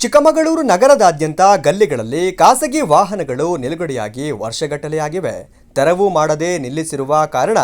ಚಿಕ್ಕಮಗಳೂರು ನಗರದಾದ್ಯಂತ ಗಲ್ಲಿಗಳಲ್ಲಿ ಖಾಸಗಿ ವಾಹನಗಳು ನಿಲುಗಡೆಯಾಗಿ ವರ್ಷಗಟ್ಟಲೆಯಾಗಿವೆ. ತೆರವು ಮಾಡದೆ ನಿಲ್ಲಿಸಿರುವ ಕಾರಣ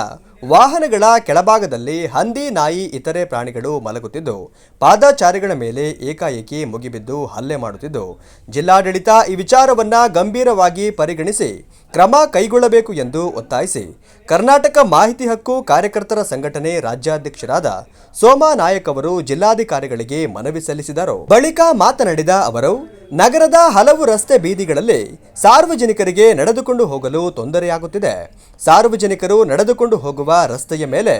ವಾಹನಗಳ ಕೆಳಭಾಗದಲ್ಲಿ ಹಂದಿ, ನಾಯಿ, ಇತರೆ ಪ್ರಾಣಿಗಳು ಮಲಗುತ್ತಿದ್ದು ಪಾದಚಾರಿಗಳ ಮೇಲೆ ಏಕಾಏಕಿ ಮುಗಿಬಿದ್ದು ಹಲ್ಲೆ ಮಾಡುತ್ತಿದ್ದು ಜಿಲ್ಲಾಡಳಿತ ಈ ವಿಚಾರವನ್ನ ಗಂಭೀರವಾಗಿ ಪರಿಗಣಿಸಿ ಕ್ರಮ ಕೈಗೊಳ್ಳಬೇಕು ಎಂದು ಒತ್ತಾಯಿಸಿ ಕರ್ನಾಟಕ ಮಾಹಿತಿ ಹಕ್ಕು ಕಾರ್ಯಕರ್ತರ ಸಂಘಟನೆ ರಾಜ್ಯಾಧ್ಯಕ್ಷರಾದ ಸೋಮಾ ನಾಯಕ್ ಅವರು ಜಿಲ್ಲಾಧಿಕಾರಿಗಳಿಗೆ ಮನವಿ ಸಲ್ಲಿಸಿದರು. ಬಳಿಕ ಮಾತನಾಡಿದ ಅವರು, ನಗರದ ಹಲವು ರಸ್ತೆ ಬೀದಿಗಳಲ್ಲಿ ಸಾರ್ವಜನಿಕರಿಗೆ ನಡೆದುಕೊಂಡು ಹೋಗಲು ತೊಂದರೆಯಾಗುತ್ತಿದೆ. ಸಾರ್ವಜನಿಕರು ನಡೆದುಕೊಂಡು ಹೋಗುವ ರಸ್ತೆಯ ಮೇಲೆ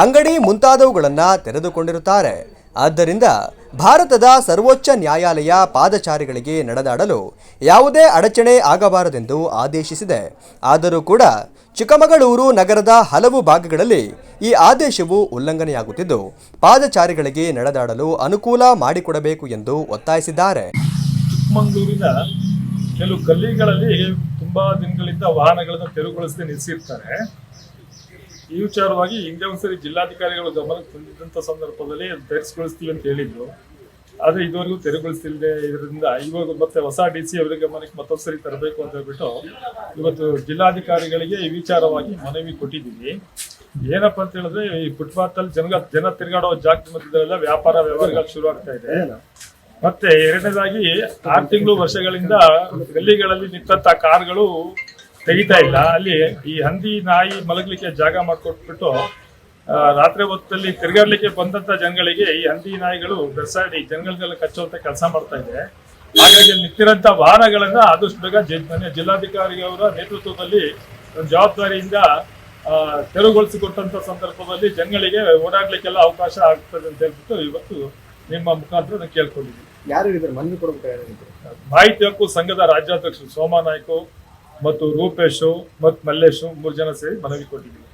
ಅಂಗಡಿ ಮುಂತಾದವುಗಳನ್ನು ತೆರೆದುಕೊಂಡಿರುತ್ತಾರೆ. ಆದ್ದರಿಂದ ಭಾರತದ ಸರ್ವೋಚ್ಚ ನ್ಯಾಯಾಲಯ ಪಾದಚಾರಿಗಳಿಗೆ ನಡೆದಾಡಲು ಯಾವುದೇ ಅಡಚಣೆ ಆಗಬಾರದೆಂದು ಆದೇಶಿಸಿದೆ. ಆದರೂ ಕೂಡ ಚಿಕ್ಕಮಗಳೂರು ನಗರದ ಹಲವು ಭಾಗಗಳಲ್ಲಿ ಈ ಆದೇಶವು ಉಲ್ಲಂಘನೆಯಾಗುತ್ತಿದ್ದು ಪಾದಚಾರಿಗಳಿಗೆ ನಡೆದಾಡಲು ಅನುಕೂಲ ಮಾಡಿಕೊಡಬೇಕು ಎಂದು ಒತ್ತಾಯಿಸಿದ್ದಾರೆ. ಚಿಕ್ಕಮಗಳೂರಿನ ಕೆಲವು ಗಲ್ಲಿಗಳಲ್ಲಿ ತುಂಬಾ ದಿನಗಳಿಂದ ವಾಹನಗಳನ್ನು ತೆರವುಗೊಳಿಸದೆ ನಿಲ್ಲಿಸಿರ್ತಾರೆ. ಈ ವಿಚಾರವಾಗಿ ಹಿಂದೆ ಒಂದ್ಸರಿ ಜಿಲ್ಲಾಧಿಕಾರಿಗಳು ಗಮನಕ್ಕೆ ತಂದಿದ್ದಂಥ ಸಂದರ್ಭದಲ್ಲಿ ತೆರವುಗೊಳಿಸ್ತೀವಿ ಅಂತ ಹೇಳಿದ್ರು. ಆದರೆ ಇದುವರೆಗೂ ತೆರವುಗೊಳಿಸ್ತಿಲ್ಲದೆ ಇದರಿಂದ ಇವಾಗ ಮತ್ತೆ ಹೊಸ DC ಅವರ ಗಮನಕ್ಕೆ ಮತ್ತೊಂದ್ಸರಿ ತರಬೇಕು ಅಂತ ಹೇಳ್ಬಿಟ್ಟು ಇವತ್ತು ಜಿಲ್ಲಾಧಿಕಾರಿಗಳಿಗೆ ಈ ವಿಚಾರವಾಗಿ ಮನವಿ ಕೊಟ್ಟಿದ್ದೀವಿ. ಏನಪ್ಪಾ ಅಂತ ಹೇಳಿದ್ರೆ, ಈ ಫುಟ್ಪಾತ್ ಅಲ್ಲಿ ಜನ ತಿರುಗಾಡೋ ಜಾಗದ ಮಧ್ಯದಲ್ಲೆಲ್ಲ ವ್ಯವಹಾರಗಳು ಶುರು ಆಗ್ತಾ ಇದೆ. ಮತ್ತೆ ಎರಡನೇದಾಗಿ 6 ತಿಂಗಳು ವರ್ಷಗಳಿಂದ ಗಲ್ಲಿಗಳಲ್ಲಿ ನಿಂತ ಕಾರ್ಗಳು ತೆಗಿತಾ ಇಲ್ಲ. ಅಲ್ಲಿ ಈ ಹಂದಿ, ನಾಯಿ ಮಲಗಲಿಕ್ಕೆ ಜಾಗ ಮಾಡಿಕೊಟ್ಬಿಟ್ಟು ರಾತ್ರಿ ಹೊತ್ತಲ್ಲಿ ತಿರುಗಾಡ್ಲಿಕ್ಕೆ ಬಂದಂತ ಜನಗಳಿಗೆ ಈ ಹಂದಿ, ನಾಯಿಗಳು ಬೆರ್ಸಾಡಿ ಜನಗಳಿಗೆಲ್ಲ ಕಚ್ಚುವಂತ ಕೆಲಸ ಮಾಡ್ತಾ ಇದೆ. ಹಾಗಾಗಿ ನಿಂತಿರಂತ ವಾಹನಗಳನ್ನ ಆದಷ್ಟು ಬೇಗ ಜಿಲ್ಲಾಧಿಕಾರಿಯವರ ನೇತೃತ್ವದಲ್ಲಿ ಜವಾಬ್ದಾರಿಯಿಂದ ತೆರವುಗೊಳಿಸಿಕೊಟ್ಟಂತ ಸಂದರ್ಭದಲ್ಲಿ ಜನಗಳಿಗೆ ಓಡಾಡ್ಲಿಕ್ಕೆಲ್ಲ ಅವಕಾಶ ಆಗ್ತದೆ ಅಂತ ಹೇಳ್ಬಿಟ್ಟು ಇವತ್ತು ನಿಮ್ಮ ಮುಖಾಂತರ ನಾನು ಕೇಳ್ಕೊಂಡಿದ್ದೀನಿ. ಯಾರು ಮನವಿ ಕೊಡಬೇಕು? ಮಾಹಿತಿ ಹಕ್ಕು ಸಂಘದ ರಾಜ್ಯಾಧ್ಯಕ್ಷರು ಸೋಮಾ ನಾಯ್ಕು ಮತ್ತು ರೂಪೇಶು ಮತ್ತು ಮಲ್ಲೇಶು 3 ಜನ ಸೇರಿ ಮನವಿ ಕೊಟ್ಟಿದ್ದೀವಿ.